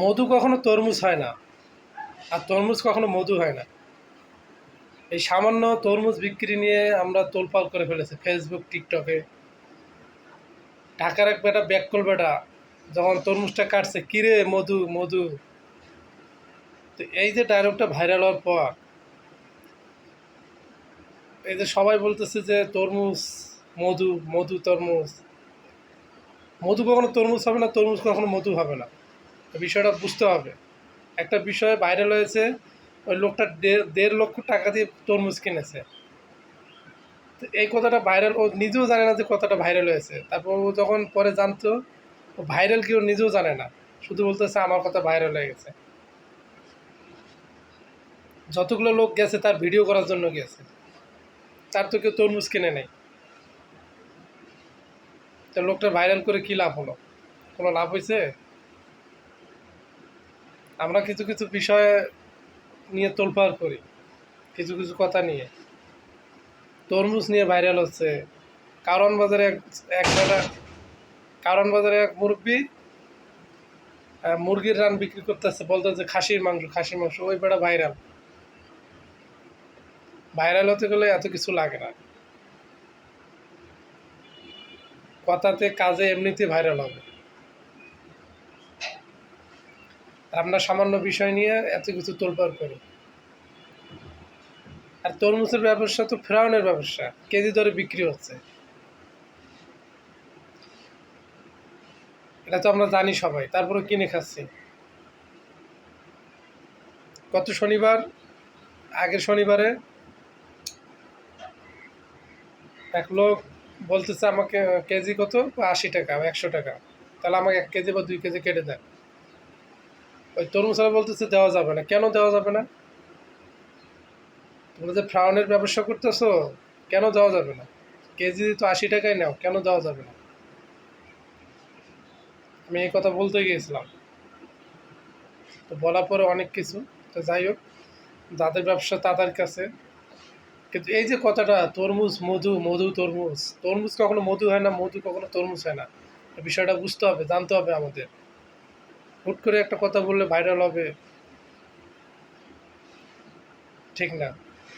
মধু কখনো তরমুজ হয় না, আর তরমুজ কখনো মধু হয় না। এই সামান্য তরমুজ বিক্রি নিয়ে আমরা তোলপাড় করে ফেলেছি ফেসবুক, টিকটকে। ঢাকার এক বেটা ব্যাককল বেটা যখন তরমুজটা কাটছে, কিরে মধু মধু। তো এই যে ডায়লগটা ভাইরাল হওয়ার পর, এই যে সবাই বলতেছে যে তরমুজ মধু, মধু তরমুজ। মধু কখনো তরমুজ হবে না, তরমুজ কখনো মধু হবে না। বিষয়টা বুঝতে হবে। একটা বিষয় ভাইরাল হয়েছে, ওই লোকটা 1.5 লক্ষ টাকা দিয়ে তরমুজ কিনেছে। তো এই কথাটা ভাইরাল, ও নিজেও জানে না যে কথাটা ভাইরাল হয়েছে। তারপর ও যখন পরে জানতো, ও ভাইরাল কি ও নিজেও জানে না, শুধু বলতেছে আমার কথা ভাইরাল হয়ে গেছে। যতগুলো লোক গেছে তার ভিডিও করার জন্য গেছে, তার তো কেউ তরমুজ কিনে নেই। তো লোকটা ভাইরাল করে কী লাভ হলো? কোনো লাভ হয়েছে? আমরা কিছু কিছু বিষয় নিয়ে তোলপাড় করি, কিছু কিছু কথা নিয়ে। তরমুজ নিয়ে ভাইরাল হচ্ছে। কারণ বাজারে এক বেটা, কারণ বাজারে এক মুরব্বী মুরগির রান বিক্রি করতেছে, বলতেছে খাসির মাংস, খাসির মাংস। ওই বেটা ভাইরাল। ভাইরাল হতে গেলে এত কিছু লাগে না, কথাতে কাজে এমনিতে ভাইরাল হবে। আমরা সামান্য বিষয় নিয়ে এত কিছু তোলপাড় করি। আর তরমুজের ব্যবসা তো ফেরাউনের ব্যবসা, কেজি দরে বিক্রি হচ্ছে। এটা তো আমরা জানি সবাই, তারপরে কিনে খাচ্ছি। গত শনিবার, আগের শনিবারে এক লোক বলতেছে আমাকে কেজি কত, 80 টাকা, 100 টাকা। তাহলে আমাকে 1 কেজি বা 2 কেজি কেটে দেন। ওই তরমুজরা বলতেছে দেওয়া যাবে না। কেন দেওয়া যাবে না? তোমরা যে ফ্রাউনের ব্যবসা করতেছো, কেন দেওয়া যাবে না? কেজি তো 80 টাকায় নাও, কেন দেওয়া যাবে না? আমি এই কথা বলতে গিয়েছিলাম, তো বলার পরে অনেক কিছু। তো যাই হোক, যাদের ব্যবসা তাদের কাছে। কিন্তু এই যে কথাটা তরমুজ মধু, মধু তরমুজ, তরমুজ কখনো মধু হয় না, মধু কখনো তরমুজ হয় না। এই বিষয়টা বুঝতে হবে, জানতে হবে আমাদের। হুট করে একটা কথা বললে ভাইরাল হবে, ঠিক না।